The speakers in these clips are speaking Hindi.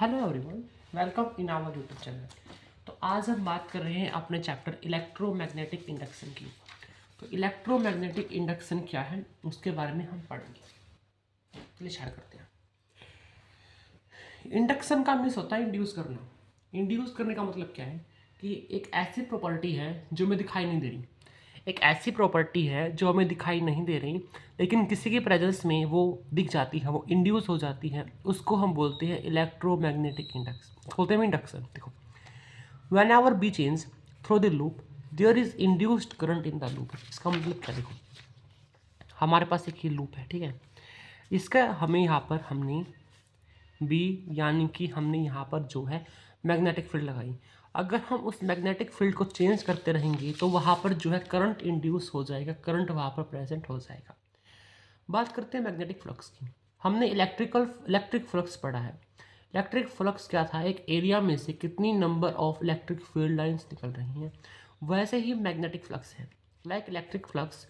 Hello everyone, welcome in our YouTube channel. तो आज हम बात कर रहे हैं अपने चैप्टर इलेक्ट्रोमैग्नेटिक इंडक्शन की। तो इलेक्ट्रोमैग्नेटिक इंडक्शन क्या है उसके बारे में हम पढ़ेंगे। चलिए स्टार्ट करते हैं। इंडक्शन का मीन्स होता है इंड्यूस करना। इंड्यूस करने का मतलब क्या है कि एक ऐसी प्रॉपर्टी है जो हमें दिखाई नहीं दे रही, एक ऐसी प्रॉपर्टी है जो हमें दिखाई नहीं दे रही लेकिन किसी के प्रेजेंस में वो दिख जाती है, वो इंड्यूस हो जाती है, उसको हम बोलते हैं इलेक्ट्रोमैग्नेटिक इंडक्शन, बोलते हैं इंडक्शन। देखो, whenever B change through the loop there is induced current in the loop। इसका मतलब क्या, देखो हमारे पास एक ये लूप है, ठीक है। इसका हमें यहाँ पर हमने B यानी कि हमने यहाँ पर जो है मैग्नेटिक फील्ड लगाई। अगर हम उस मैग्नेटिक फील्ड को चेंज करते रहेंगे तो वहाँ पर जो है करंट इंड्यूस हो जाएगा, करंट वहाँ पर प्रेजेंट हो जाएगा। बात करते हैं मैग्नेटिक फ्लक्स की। हमने इलेक्ट्रिक फ्लक्स पढ़ा है। इलेक्ट्रिक फ्लक्स क्या था, एक एरिया में से कितनी number of electric field lines निकल रही हैं, वैसे ही मैग्नेटिक फ्लक्स है। Like electric flux,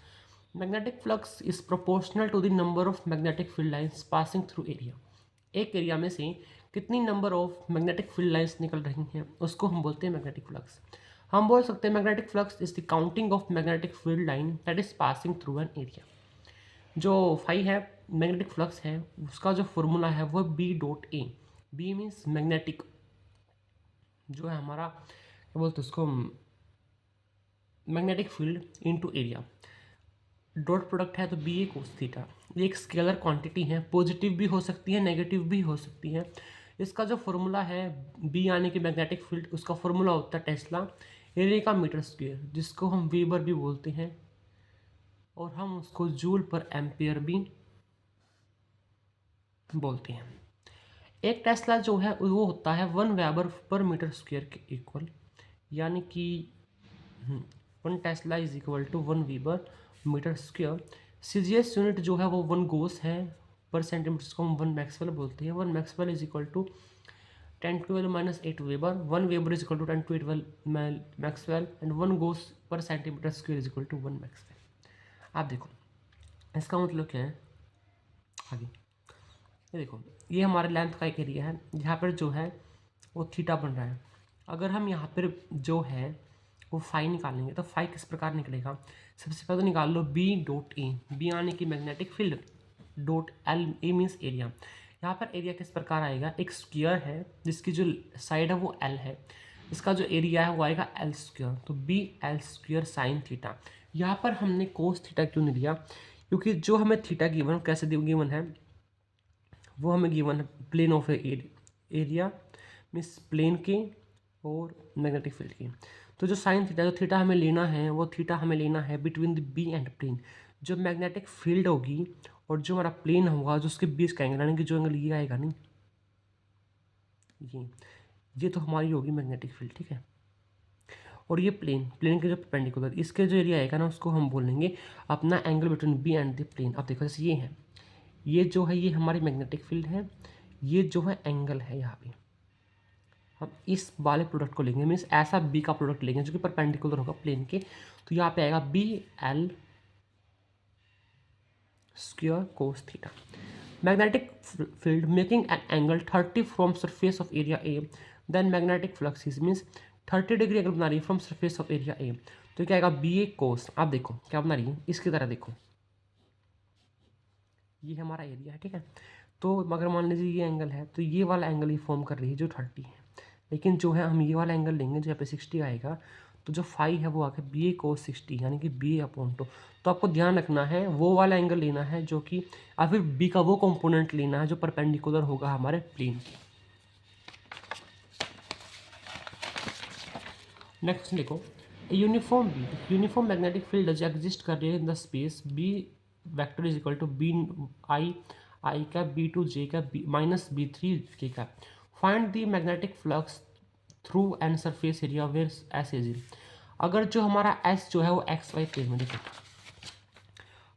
magnetic flux is proportional to the number of magnetic field lines passing through area. एक एरिया में से कितनी number of magnetic field lines निकल रही हैं उसको हम बोलते हैं मैग्नेटिक फ्लक्स। हम बोल सकते हैं magnetic flux is the counting of magnetic field line that is passing through an area. जो फाई है मैग्नेटिक फ्लक्स है, उसका जो फॉर्मूला है वो B dot A. B means magnetic, जो है हमारा क्या बोलते हैं उसको, magnetic field into area. Dot product है तो बी ए कोस थीटा। ये एक स्केलर क्वांटिटी है, पॉजिटिव भी हो सकती है, नेगेटिव भी हो सकती है। इसका जो फॉर्मूला है बी यानी कि मैग्नेटिक फील्ड, उसका फॉर्मूला होता है टेस्ला एरिया का मीटर स्क्वेयर, जिसको हम वीबर भी बोलते हैं और हम उसको जूल पर एम्पियर भी बोलते हैं। एक टेस्ला जो है वो होता है 1 वेबर पर मीटर स्क्वेयर के इक्वल, यानी कि 1 tesla is equal to 1 weber metre square. CGS unit जो है वो 1 गोस है पर सेंटीमीटर, जिसको हम 1 मैक्सवेल बोलते हैं। 1 Maxwell is equal to 10^12 - 8 weber. 1 weber is equal to 10^12 Maxwell and 1 gauss per centimetre square is equal to 1 Maxwell. आप देखो इसका मतलब क्या है आगे। ये देखो, ये हमारे लेंथ का एक एरिया है, यहाँ पर जो है वो थीटा बन रहा है। अगर हम यहाँ पर जो है वो फाई निकालेंगे तो फाई किस प्रकार निकलेगा। सबसे पहले तो निकाल लो बी डॉट ए, बी यानी कि मैग्नेटिक फील्ड, डॉट एल, ए मीन्स एरिया। यहाँ पर एरिया किस प्रकार आएगा, एक स्क्वायर है जिसकी जो साइड है वो एल है, इसका जो एरिया है वो आएगा एल स्क्वायर, तो B L square sine theta. यहाँ पर हमने कोस थीटा क्यों नहीं लिया, क्योंकि जो हमें थीटा गिवन कैसे गिवन है, वो हमें गिवन है plane of area means plane के और मैग्नेटिक फील्ड की। तो जो साइन थीटा, जो थीटा हमें लेना है वो थीटा हमें लेना है between the B and plane. जो मैग्नेटिक फील्ड होगी और जो हमारा प्लेन होगा, जो उसके बीच का एंगल, यानी कि जो एंगल ये आएगा नहीं, ये तो हमारी होगी मैग्नेटिक फील्ड, ठीक है। और ये प्लेन के जो परपेंडिकुलर, इसके जो एरिया आएगा ना उसको हम बोलेंगे अपना angle between B and the plane. अब देखो जैसे ये है, ये जो है ये हमारी मैग्नेटिक फील्ड है, ये जो है एंगल है। यहाँ पे हम इस वाले प्रोडक्ट को लेंगे, मीन्स ऐसा बी का प्रोडक्ट लेंगे जो कि परपेंडिकुलर होगा प्लेन के। तो यहाँ पे आएगा B L square cos theta. Magnetic field making an angle 30 from surface of area A, then magnetic flux is means 30 degree angle बना रही है from surface of area A. तो क्या आएगा बी ए कोस। आप देखो क्या बना रही है, इसकी तरह देखो, ये हमारा एरिया है, ठीक है। तो अगर मान लीजिए ये एंगल है तो ये वाला एंगल ही फॉर्म कर रही है जो 30 है, लेकिन जो है हम ये वाला एंगल लेंगे जो यहाँ पे 60 आएगा, तो जो फाई है वो आके बी ए कोस 60 यानी कि बी ए अपॉन 2। तो आपको ध्यान रखना है वो वाला एंगल लेना है जो कि, या फिर बी का वो कंपोनेंट लेना है जो परपेंडिकुलर होगा हमारे प्लेन के। नेक्स्ट देखो, यूनिफॉर्म मैग्नेटिक फील्ड जो एग्जिस्ट कर रही है in the space B vector is equal to B I का बी टू जे का माइनस बी थ्री के का। Find the magnetic flux through and surface area where S is. अगर जो हमारा एस जो है वो एक्स वाई प्लेन में, देखो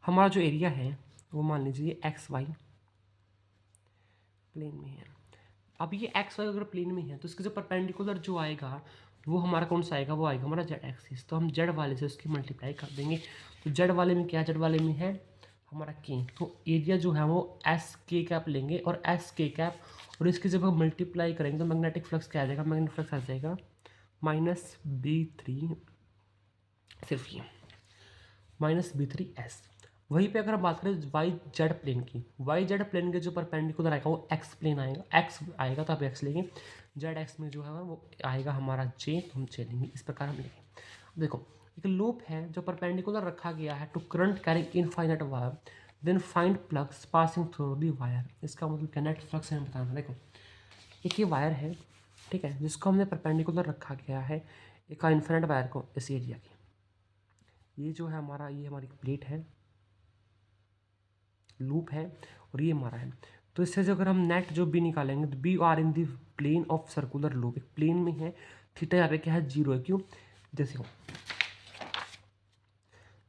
हमारा जो एरिया है वो मान लीजिए एक्स वाई प्लेन में है। अब ये एक्स वाई अगर प्लेन में है तो इसके जो परपेंडिकुलर जो आएगा वो हमारा कौन सा आएगा, वो आएगा हमारा जेड एक्सिस। तो हम जेड वाले से उसकी मल्टीप्लाई कर देंगे। तो जेड वाले में क्या, जेड वाले में है हमारा के, तो एरिया जो है वो एस के कैप लेंगे और एस के कैप, और इसकी जब हम मल्टीप्लाई करेंगे तो मैग्नेटिक फ्लक्स क्या आ जाएगा, मैग्नेटिक फ्लक्स आ जाएगा -B3, सिर्फ ये -B3S। वहीं पे अगर हम बात करें वाई जेड प्लेन की, वाई जेड प्लेन के जो परपेंडिकुलर आएगा वो एक्स प्लेन आएगा, एक्स आएगा तो आप एक्स लेंगे, जेड एक्स में जो है वो आएगा हमारा जे, तो हम जे लेंगे। इस प्रकार हम लेंगे। देखो एक लूप है जो परपेंडिकुलर रखा गया है to current carrying infinite wire, then find flux passing through the wire. इसका मतलब क्या, नेट फ्लक्स हमें बताना। देखो एक ये वायर है, ठीक है, जिसको हमने परपेंडिकुलर रखा गया है एक इनफाइनाइट वायर को इस एरिया की। ये जो है हमारा, ये हमारी प्लेट है, लूप है, और ये हमारा है। तो इससे जो अगर हम नेट जो बी निकालेंगे तो B R in the plane of circular loop, एक प्लेन में है, थीटा यहाँ पे क्या है, 0 है। क्यों, जैसे हो,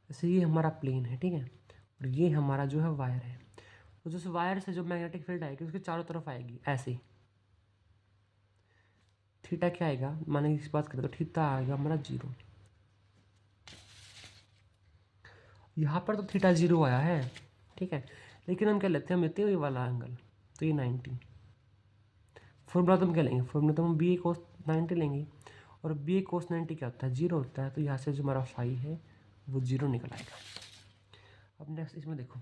जैसे ये हमारा प्लेन है, ठीक है, और ये हमारा जो है वायर है, तो जिस वायर से जो मैग्नेटिक फील्ड आएगी उसके चारों तरफ आएगी ऐसे ही। थीटा क्या आएगा, माने इस बात करें तो थीटा आएगा हमारा 0। यहाँ पर तो थीटा 0 आया है, ठीक है, लेकिन हम क्या लेते हैं, हम लेते हैं ये वाला एंगल, तो ये 90। फॉर्मूला तो हम क्या लेंगे, फॉर्मूला तो हम बी ए कोस 90 लेंगे, और बी ए कोस 90 क्या होता है, 0 होता है, तो यहाँ से जो हमारा फाई है वो 0 निकल आएगा। अब नेक्स्ट इसमें देखो,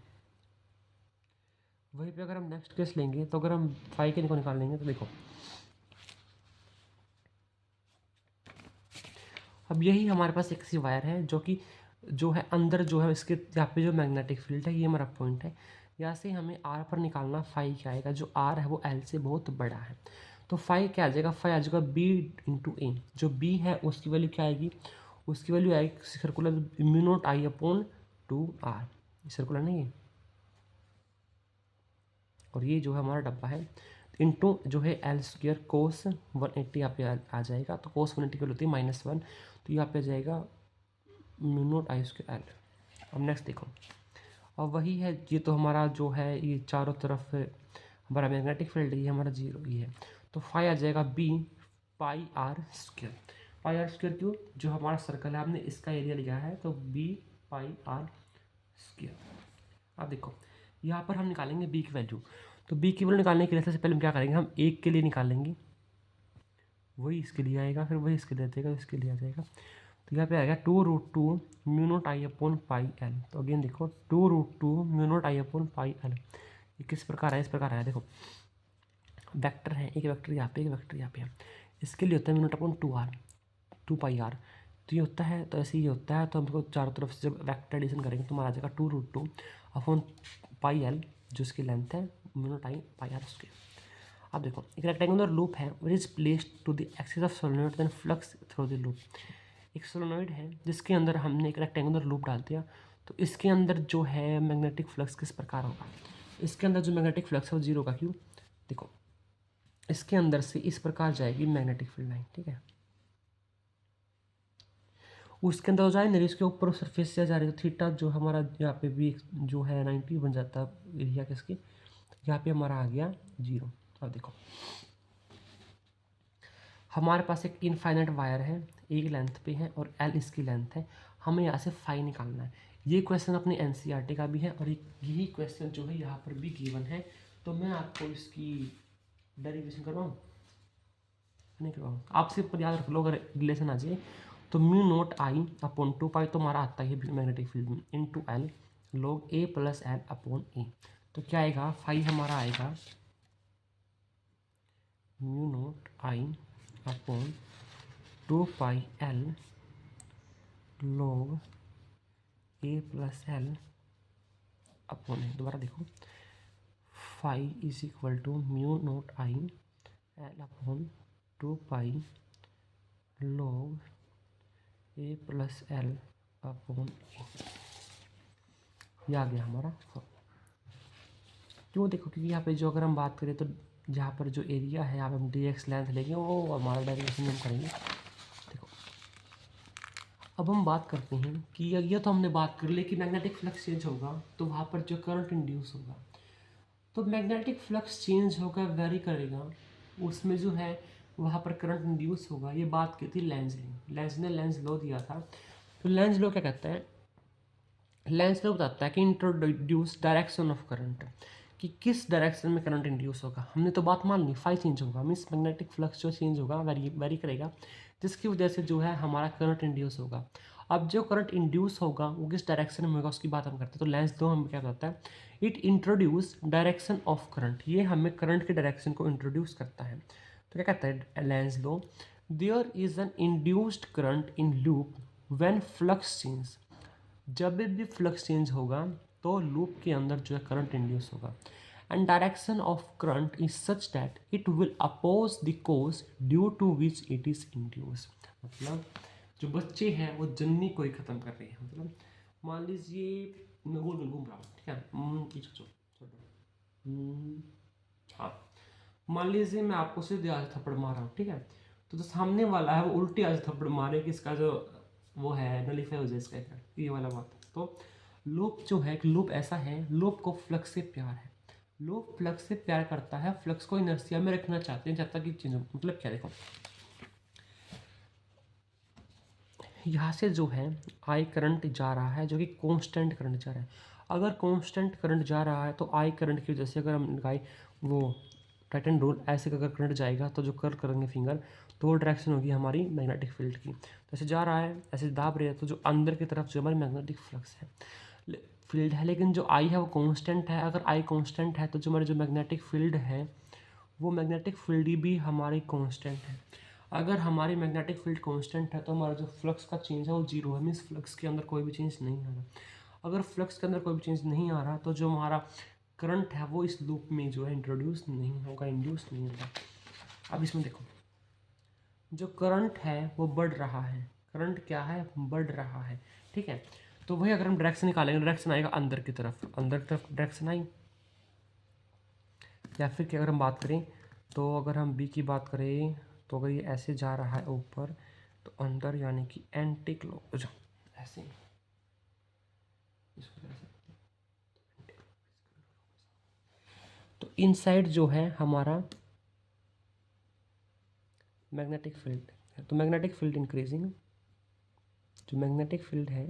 वहीं पे अगर हम नेक्स्ट केस लेंगे तो अगर हम फाई के को निकाल लेंगे तो देखो, अब यही हमारे पास एक सी वायर है जो कि जो है अंदर जो है इसके यहाँ पे जो मैग्नेटिक फील्ड है, ये हमारा पॉइंट है। यहाँ से हमें आर पर निकालना, फाई क्या आएगा, जो आर है वो एल से बहुत बड़ा है, तो फाई क्या आ जाएगा, फाई आ जाएगा बी इंटू ए। जो बी है उसकी वैल्यू क्या आएगी, उसकी वैल्यू आएगी सर्कुलर म्यू नॉट आई अपॉन 2R, सर्कुलर नहीं है, और ये जो है हमारा डब्बा है, इंटू जो है एल स्क्र कोस 180 यहाँ पे आ जाएगा, तो कोस 180 की होती है -1, तो यहाँ पे आ जाएगा म्यू नॉट आई स्क्र एल। अब नेक्स्ट देखो, और वही है, ये तो हमारा जो है ये चारों तरफ हमारा मैग्नेटिक फील्ड, ये हमारा 0 ही है, तो फाई आ जाएगा B pi R square. Pi R square क्यों, जो हमारा सर्कल है हमने इसका एरिया लिया है, तो बी पाई आर स्क्र। अब देखो यहाँ पर हम निकालेंगे बी की वैल्यू, तो बी की वैल्यू निकालने के लिए सबसे पहले हम क्या करेंगे, हम एक के लिए निकालेंगे, वही इसके लिए आएगा, फिर वही इसके लिए देगा, इसके लिए आ जाएगा, तो यहाँ पे आएगा 2√2 म्यू नॉट आई अपॉन पाई एल। तो अगेन देखो 2√2 म्यू नॉट आई अपॉन पाई एल, ये किस प्रकार है, इस प्रकार है। देखो वेक्टर है, एक वेक्टर यहाँ पे, एक वेक्टर यहाँ पे है, इसके लिए होता है mu not upon 2R, 2πr, तो ये होता है, तो ऐसे ही होता है, तो हमको चारों तरफ से जब वेक्टर एडिशन करेंगे तो हमारा आ जाएगा 2√2 अपॉन पाई एल, जो इसकी लेंथ है mu naught I pi R square. अब देखो एक रेक्टेंगुलर लूप है which is placed to the axis of solenoid then flux through the loop. एक सोलेनोइड है जिसके अंदर हमने एक रेक्टेंगुलर लूप डाल दिया, तो इसके अंदर जो है मैग्नेटिक फ्लक्स किस प्रकार होगा, इसके अंदर जो मैग्नेटिक फ्लक्स है वो 0 का। क्यों, देखो इसके अंदर से इस प्रकार जाएगी मैग्नेटिक फील्ड लाइन, ठीक है, उसके अंदर हो जाए नहीं, इसके ऊपर सरफेस से जा रही है, तो थीटा जो हमारा यहाँ पे भी जो है 90 बन जाता है एरिया किसके, यहाँ पे हमारा आ गया 0। अब देखो हमारे पास एक इनफाइनाइट वायर है, एक लेंथ पे है और एल इसकी लेंथ है, हमें यहाँ से फाई निकालना है। ये क्वेश्चन अपनी एनसीईआरटी का भी है, और एक यही क्वेश्चन जो है यहाँ पर भी गिवन है, तो मैं आपको इसकी डेरिवेशन करवाऊँ, नहीं करवाऊँ, आपसे पर याद रख लो, अगर रिलेशन आ जाए तो म्यू नोट आई अपॉन 2π तो हमारा आता है मैग्नेटिक फील्ड में, into L log A plus L upon A, तो क्या आएगा, फाई हमारा आएगा mu naught I upon 2πl log A plus L upon A. दोबारा देखो, phi is equal to mu naught I L upon 2π log A plus L upon A, ये आ गया हमारा। क्यों, देखो क्योंकि यहाँ पे जो अगर हम बात करें तो जहाँ पर जो एरिया है यहाँ पे हम डी एक्स लेंथ लेंगे, वो हमारा डेरिवेशन हम करेंगे। देखो अब हम बात करते हैं कि ये तो हमने बात कर ली कि मैग्नेटिक फ्लक्स चेंज होगा तो वहाँ पर जो करंट इंड्यूस होगा, तो मैग्नेटिक फ्लक्स चेंज होगा, वेरी करेगा, उसमें जो है वहाँ पर करंट इंड्यूस होगा। ये बात की थी लेंज ने लेंज लॉ दिया था। तो लेंज लॉ क्या कहता है, लेंस लॉ बताता है कि इंट्रोड्यूस डायरेक्शन ऑफ करंट, कि किस डायरेक्शन में करंट इंड्यूस होगा। हमने तो बात मान ली फाई चेंज होगा, मीन्स मैग्नेटिक फ्लक्स जो चेंज होगा वेरी करेगा, जिसकी वजह से जो है हमारा करंट इंड्यूस होगा। अब जो करंट इंड्यूस होगा वो किस डायरेक्शन में होगा उसकी बात हम करते हैं। तो लेंस लॉ हमें क्या बताता है, it introduce direction of current, ये हमें करंट के डायरेक्शन को इंट्रोड्यूस करता है। तो क्या कहता है Lenz law, there is an induced current in loop when flux change, जब भी फ्लक्स चेंज होगा तो लूप के अंदर जो है करंट इंड्यूस होगा। And direction of current is such that it will oppose the cause due to which it is induce. मतलब जो बच्चे हैं वो जननी को ही ख़त्म कर रहे हैं। मतलब मान लीजिए मैं गोल गोल घूम रहा हूँ, ठीक है, पीछे छोड़ो, हाँ, मान लीजिए मैं आपको सीधे आज थप्पड़ मार रहा हूँ, ठीक है, तो जो सामने वाला है वो उल्टी आज थप्पड़ मारे कि इसका जो वो है नलीफाई हो जाए इसका इफेक्ट, ये वाला बात। तो लूप जो है, लूप ऐसा है, लूप को फ्लक्स से प्यार है, लूप फ्लक्स से प्यार करता है, फ्लक्स को इनर्शिया में रखना चाहते हैं, चाहता कि चीज़ों मतलब क्या, देखो यहाँ से जो है आई करंट जा रहा है जो कि कांस्टेंट करंट जा रहा है। अगर कांस्टेंट करंट जा रहा है तो आई करंट की वजह से अगर हम लगाए वो टाइटन रूल, ऐसे अगर करंट जाएगा तो जो कर्ल करेंगे फिंगर तो वो डायरेक्शन होगी हमारी मैग्नेटिक फील्ड की। जैसे जा रहा है ऐसे दाब रहे हैं तो जो अंदर की तरफ जो हमारी मैग्नेटिक फ्लक्स है फील्ड है, लेकिन जो आई है वो कांस्टेंट है। अगर आई कांस्टेंट है तो जो हमारी जो मैग्नेटिक फील्ड है वो मैग्नेटिक फील्ड भी हमारी कांस्टेंट है। अगर हमारी मैग्नेटिक फील्ड कांस्टेंट है तो हमारा जो फ्लक्स का चेंज है वो जीरो है, मीन्स फ्लक्स के अंदर कोई भी चेंज नहीं आ रहा। अगर फ्लक्स के अंदर कोई भी चेंज नहीं आ रहा तो जो हमारा करंट है वो इस लूप में जो है इंट्रोड्यूस नहीं होगा, इंड्यूस नहीं होगा। अब इसमें देखो जो करंट है वो बढ़ रहा है, करंट क्या है, बढ़ रहा है, ठीक है। तो वही अगर हम डायरेक्शन निकालेंगे, डायरेक्शन आएगा अंदर की तरफ, अंदर की तरफ डायरेक्शन आई। या फिर कि अगर हम बात करें तो अगर हम बी की बात करें तो अगर ये ऐसे जा रहा है ऊपर तो अंदर यानी कि एंटी क्लॉक ऐसे इसको ऐसे, तो इनसाइड जो है हमारा मैग्नेटिक फील्ड है, तो मैग्नेटिक फील्ड इंक्रीजिंग, जो मैग्नेटिक फील्ड है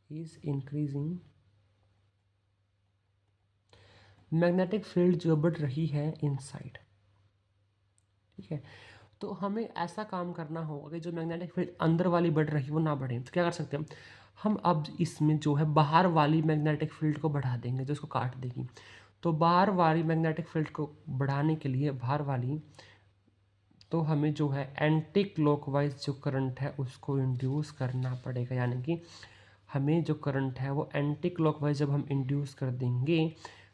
इज इंक्रीजिंग, मैग्नेटिक फील्ड जो बढ़ रही है इनसाइड, ठीक है। तो हमें ऐसा काम करना होगा कि जो मैग्नेटिक फील्ड अंदर वाली बढ़ रही है वो ना बढ़े। तो क्या कर सकते हैं हम अब इसमें जो है बाहर वाली मैग्नेटिक फील्ड को बढ़ा देंगे जो इसको काट देगी। तो बाहर वाली मैग्नेटिक फील्ड को बढ़ाने के लिए बाहर वाली, तो हमें जो है एंटी क्लॉकवाइज जो करंट है उसको इंड्यूस करना पड़ेगा। यानी कि हमें जो करंट है वो एंटी क्लॉकवाइज जब हम इंड्यूस कर देंगे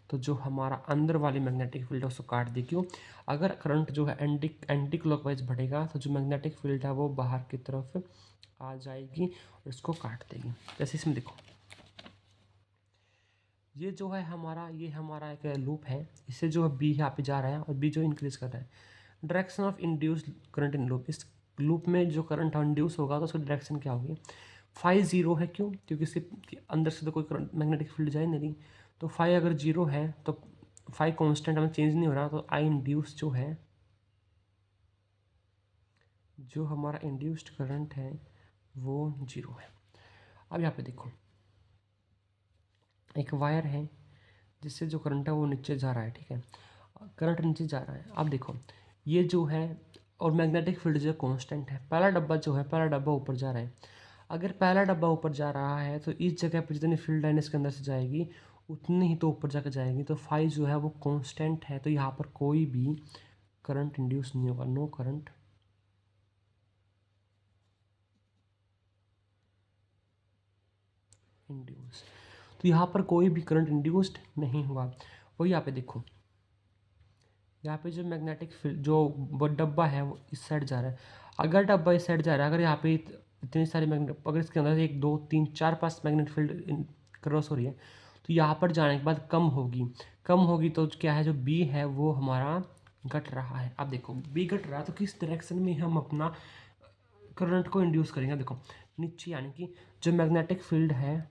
तो जो हमारा अंदर वाली मैग्नेटिक फील्ड है उसको काट देगी। क्यों, अगर करंट जो है एंटी क्लॉकवाइज बढ़ेगा तो जो मैग्नेटिक फील्ड है वो बाहर की तरफ आ जाएगी और इसको काट देगी। जैसे इसमें देखो ये जो है हमारा एक लूप है, इससे जो है बी यहाँ पे जा रहा है और बी जो इंक्रीज कर रहा है। Direction of induced current in loop, इस लूप में जो करंट इंड्यूस होगा तो उसकी डायरेक्शन क्या होगी, फाई जीरो है। क्यों, क्योंकि इसके अंदर से तो कोई करंट मैग्नेटिक फील्ड जाए नहीं, तो फाई अगर जीरो है तो फाई कांस्टेंट हमें चेंज नहीं हो रहा, तो आई इंड्यूस जो है, जो हमारा इंड्यूस्ड करंट है वो जीरो है। अब यहाँ पे देखो एक वायर है जिससे जो करंट है वो नीचे जा रहा है, ठीक है, करंट नीचे जा रहा है। अब देखो ये जो है और मैग्नेटिक फील्ड जो कांस्टेंट है, पहला डब्बा जो है पहला डब्बा ऊपर जा रहा है। अगर पहला डब्बा ऊपर जा रहा है तो इस जगह पर जितनी फील्ड लाइन इसके अंदर से जाएगी उतनी ही तो ऊपर जाकर जाएगी, तो फाई जो है वो कांस्टेंट है, तो यहाँ पर कोई भी करंट इंड्यूस नहीं होगा, नो करंट इंड्यूस। तो यहाँ पर कोई भी करंट इंड्यूस्ड नहीं हुआ। वही यहाँ पे देखो यहाँ पे जो मैग्नेटिक फील्ड जो वो डब्बा है वो इस साइड जा रहा है। अगर डब्बा इस साइड जा रहा है, अगर यहाँ पे इतनी सारी मैग्नेट, अगर इसके अंदर एक दो तीन चार पांच मैग्नेट फील्ड क्रॉस हो रही है तो यहाँ पर जाने के बाद कम होगी, कम होगी तो क्या है जो बी है वो हमारा घट रहा है। अब देखो बी घट रहा है तो किस डायरेक्शन में हम अपना करंट को इंड्यूस करेंगे। देखो नीचे, यानी कि जो मैग्नेटिक फील्ड है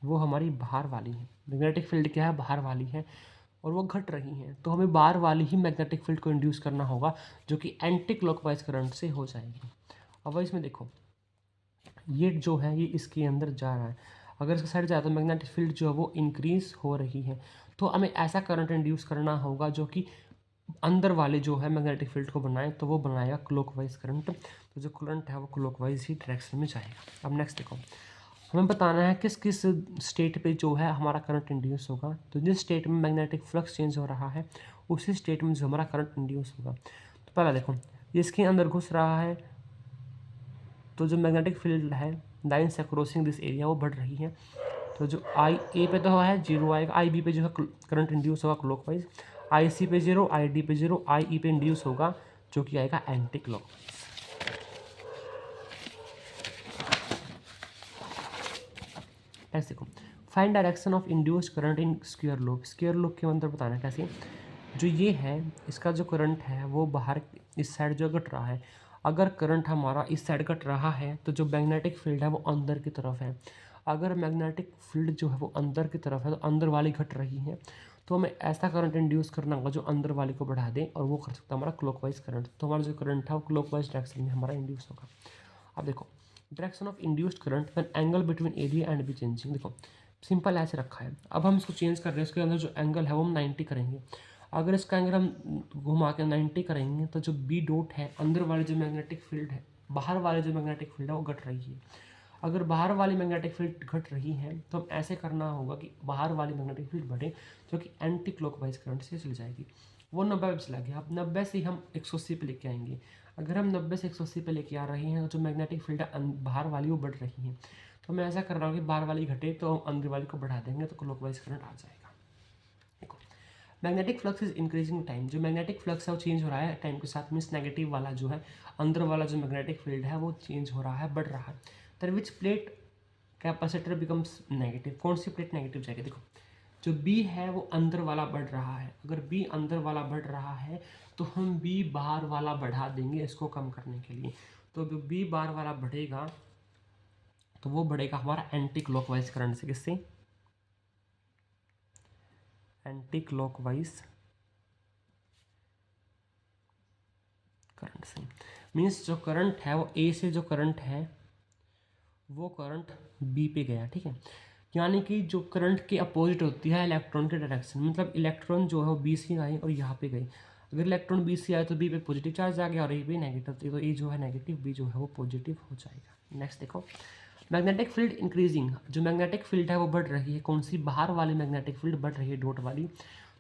वो हमारी बाहर वाली है, मैग्नेटिक फील्ड क्या है, बाहर वाली है और वो घट रही हैं, तो हमें बाहर वाली ही मैग्नेटिक फील्ड को इंड्यूस करना होगा जो कि एंटी क्लॉकवाइज करंट से हो जाएगी। अब इसमें देखो ये जो है ये इसके अंदर जा रहा है, अगर इसके साइड जाए तो मैग्नेटिक फील्ड जो है वो इंक्रीज हो रही है। तो हमें ऐसा करंट इंड्यूस करना होगा जो कि अंदर वाले जो है मैग्नेटिक फील्ड को बनाए, तो वो बनाएगा क्लॉकवाइज करंट। तो जो करंट है वो क्लॉकवाइज ही डायरेक्शन में जाएगा। अब नेक्स्ट देखो, हमें बताना है किस किस स्टेट पे जो है हमारा करंट इंड्यूस होगा। तो जिस स्टेट में मैग्नेटिक फ्लक्स चेंज हो रहा है उसी स्टेट में जो हमारा करंट इंड्यूस होगा। तो पहला देखो, ये इसके अंदर घुस रहा है, तो जो मैग्नेटिक फील्ड है लाइन्स क्रॉसिंग दिस एरिया वो बढ़ रही है। तो जो आई ए पे तो है 0 आएगा, आई बी पे जो है करंट इंड्यूस होगा क्लॉकवाइज, आई सी पे 0, आई डी पे 0, आई ई पे इंड्यूस होगा जो कि आएगा एंटी क्लॉकवाइज। ऐसे देखो, find direction of induced current in square loop. Square loop के अंदर बताना है कैसे, जो ये है इसका जो करंट है वो बाहर इस साइड जो घट रहा है। अगर करंट हमारा इस साइड घट रहा है तो जो मैग्नेटिक फील्ड है वो अंदर की तरफ है। अगर मैग्नेटिक फील्ड जो है वो अंदर की तरफ है तो अंदर वाली घट रही है, तो हमें ऐसा करंट इंड्यूस करना होगा जो अंदर वाले को बढ़ा दे, और वो कर सकता है हमारा क्लॉकवाइज करंट। तो हमारा जो करंट है वो क्लॉकवाइज डायरेक्शन में हमारा इंड्यूस होगा। अब देखो, direction of induced current when angle between area and be changing. देखो सिंपल ऐसे रखा है, अब हम इसको चेंज कर रहे हैं, इसके अंदर जो एंगल है वो हम 90 करेंगे। अगर इसका एंगल हम घुमा के 90 करेंगे तो जो बी डॉट है अंदर वाले जो मैग्नेटिक फील्ड है, बाहर वाले जो मैग्नेटिक फील्ड है वो घट रही है। अगर बाहर वाली मैग्नेटिक फील्ड घट रही है तो हम ऐसे करना होगा कि बाहर वाली मैग्नेटिक फील्ड बढ़े जो कि एंटी क्लॉकवाइज करंट से चली जाएगी। वो 90 पे चला गया, अब 90 से हम 180 पे लेके आएंगे। अगर हम 90 से 180 पे लेके आ रहे हैं तो जो मैग्नेटिक फील्ड है बाहर वाली वो बढ़ रही है। तो मैं ऐसा कर रहा हूँ कि बाहर वाली घटे तो हम अंदर वाली को बढ़ा देंगे तो क्लॉकवाइज करंट आ जाएगा। देखो, magnetic flux is increasing time. जो मैग्नेटिक फ्लक्स है वो चेंज हो रहा है टाइम के साथ, मीन्स नेगेटिव वाला जो है अंदर वाला जो मैग्नेटिक फील्ड है वो चेंज हो रहा है, बढ़ रहा है। तर विच प्लेट कैपेसिटर बिकम्स नेगेटिव। कौन सी प्लेट नेगेटिव जाएगी? देखो, जो बी है वो अंदर वाला बढ़ रहा है। अगर बी अंदर वाला बढ़ रहा है तो हम बी बाहर वाला बढ़ा देंगे इसको कम करने के लिए। तो जो बी बाहर वाला बढ़ेगा तो वो बढ़ेगा हमारा एंटी क्लॉकवाइज करंट से। किससे? एंटी क्लॉकवाइज करंट से। मीन्स जो करंट है वो ए से जो करंट है वो करंट बी पे गया, ठीक है। यानी कि जो करंट के अपोजिट होती है इलेक्ट्रॉन के डायरेक्शन, मतलब इलेक्ट्रॉन जो है वो बी से आए और यहाँ पे गए। अगर इलेक्ट्रॉन बी से आए तो बी पे पॉजिटिव चार्ज आ गया और ए पे नेगेटिव, तो ए जो है नेगेटिव, बी जो है वो पॉजिटिव हो जाएगा। नेक्स्ट देखो, मैग्नेटिक फील्ड इंक्रीजिंग। जो मैग्नेटिक फील्ड है वो बढ़ रही है। कौन सी? बाहर वाली मैग्नेटिक फील्ड बढ़ रही है, डॉट वाली।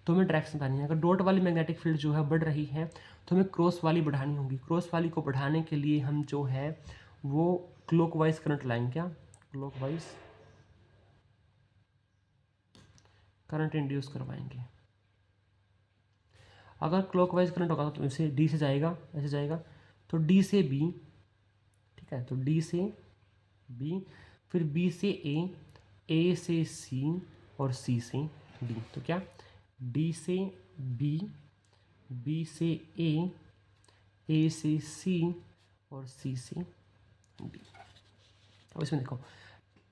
तो हमें डायरेक्शन बतानी है। अगर डॉट वाली मैग्नेटिक फील्ड जो है बढ़ रही है तो हमें क्रॉस वाली बढ़ानी होगी। क्रॉस वाली को बढ़ाने के लिए हम जो है वो क्लॉकवाइज करंट लाएंगे। क्या? क्लॉकवाइज करंट इंड्यूस करवाएंगे। अगर क्लॉकवाइज करंट होगा तो इसे डी से जाएगा, ऐसे जाएगा, तो डी से बी, ठीक है, तो डी से बी, फिर बी से ए से सी और सी से डी। तो क्या? डी से बी, बी से ए से सी और सी से डी। अब इसमें देखो,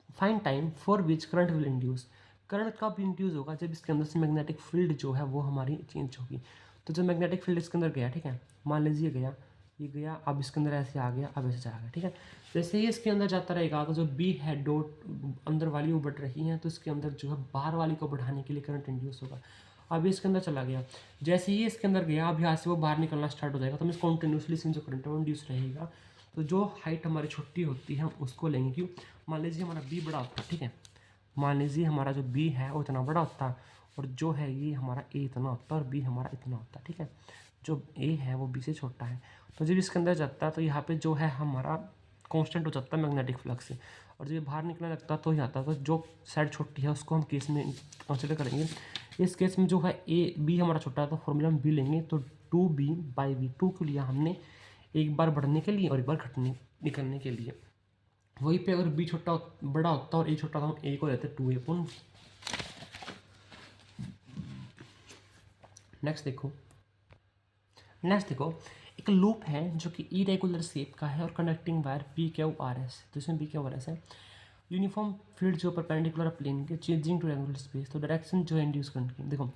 find time for which current will induce. Current कब इंड्यूस होगा? जब इसके अंदर से मैग्नेटिक फील्ड जो है वो हमारी चेंज होगी। तो जब मैग्नेटिक फील्ड इसके अंदर गया, ठीक है, मान लीजिए गया, ये गया, अब इसके अंदर ऐसे आ गया, अब ऐसे चला गया, ठीक है। जैसे ही इसके अंदर जाता रहेगा तो जो बी है डॉट अंदर वाली वो बढ़ रही है, तो इसके अंदर जो है बाहर वाली को बढ़ाने के लिए करंट इंड्यूस होगा। अब इसके अंदर चला गया, जैसे ही इसके अंदर गया अब यहाँ से वो बाहर निकलना स्टार्ट हो जाएगा, तो मीन्स कॉन्टिन्यूसली इसमें जो करंट है वो इंड्यूस रहेगा। तो जो हाइट हमारी छोटी होती है हम उसको लेंगे। क्यों? मान लीजिए हमारा बी बड़ा होता है, ठीक है, मान लीजिए हमारा जो बी है वो इतना बड़ा होता है और जो है ये हमारा ए इतना होता है और बी हमारा इतना होता है, ठीक है। जो ए है वो बी से छोटा है, तो जब इसके अंदर जाता है तो यहाँ पे जो है हमारा कांस्टेंट हो जाता है मैग्नेटिक फ्लक्स से, और जब ये बाहर निकलने लगता है तो ही आता है। तो जो साइड छोटी है उसको हम केस में कंसिडर करेंगे। इस केस में जो है ए बी हमारा छोटा है तो फॉर्मूला हम बी लेंगे, तो 2b/v, 2 को लिया हमने एक बार बढ़ने के लिए और एक बार घटने निकलने के लिए। वहीं पे अगर बी छोटा बड़ा होता और ए छोटा था, हम ए को लेते 2a/v। नेक्स्ट देखो, एक लूप है जो कि इरेगुलर शेप का है और कनेक्टिंग वायर PQRS। तो इसमें PQRS है। यूनिफॉर्म फील्ड जो परपेंडिकुलर प्लेन के चेंजिंग टू रेगुलर स्पेस, तो डायरेक्शन जो है इंड्यूस करंट की। देखो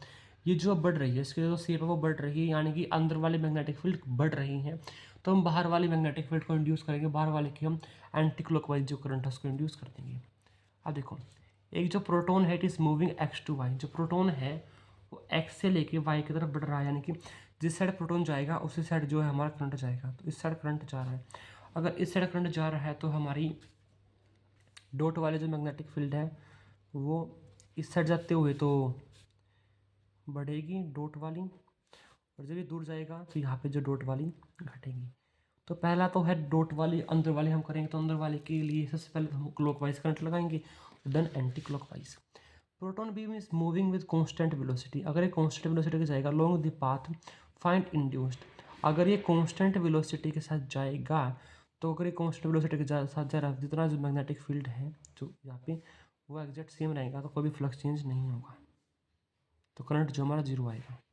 ये जो अब बढ़ रही है, इसकी जो शेप है वो बढ़ रही है, यानी कि अंदर वाली मैग्नेटिक फील्ड बढ़ रही है। तो हम बाहर वाली मैग्नेटिक फील्ड को इंड्यूस करेंगे, बाहर वाले की हम एंटी क्लॉकवाइज जो करंट है उसको इंड्यूस कर देंगे। अब देखो, एक जो प्रोटॉन है it is moving x to y. जो प्रोटॉन है वो एक्स से लेके वाई की तरफ बढ़ रहा है, यानी कि जिस साइड प्रोटॉन जाएगा उसी साइड जो है हमारा करंट जाएगा। तो इस साइड करंट जा रहा है, अगर इस साइड करंट जा रहा है तो हमारी डॉट वाले जो मैग्नेटिक फील्ड है वो इस साइड जाते हुए तो बढ़ेगी डॉट वाली, और जब ये दूर जाएगा तो यहाँ पे जो डॉट वाली घटेगी। तो पहला तो है डॉट वाली, अंदर वाली हम करेंगे तो अंदर वाले के लिए सबसे पहले तो हम क्लॉकवाइज करंट लगाएंगे, then anti clockwise. Proton beam is moving with constant velocity. अगर ये कांस्टेंट वेलोसिटी के जाएगा long the path find induced. अगर ये कांस्टेंट वेलोसिटी के साथ जाएगा, तो अगर ये कांस्टेंट वेलोसिटी के साथ जा रहा है, जितना जो मैग्नेटिक फील्ड है जो यहाँ पे वो एग्जैक्ट सेम रहेगा, तो कोई भी फ्लक्स चेंज नहीं होगा, तो करंट जो हमारा जीरो आएगा।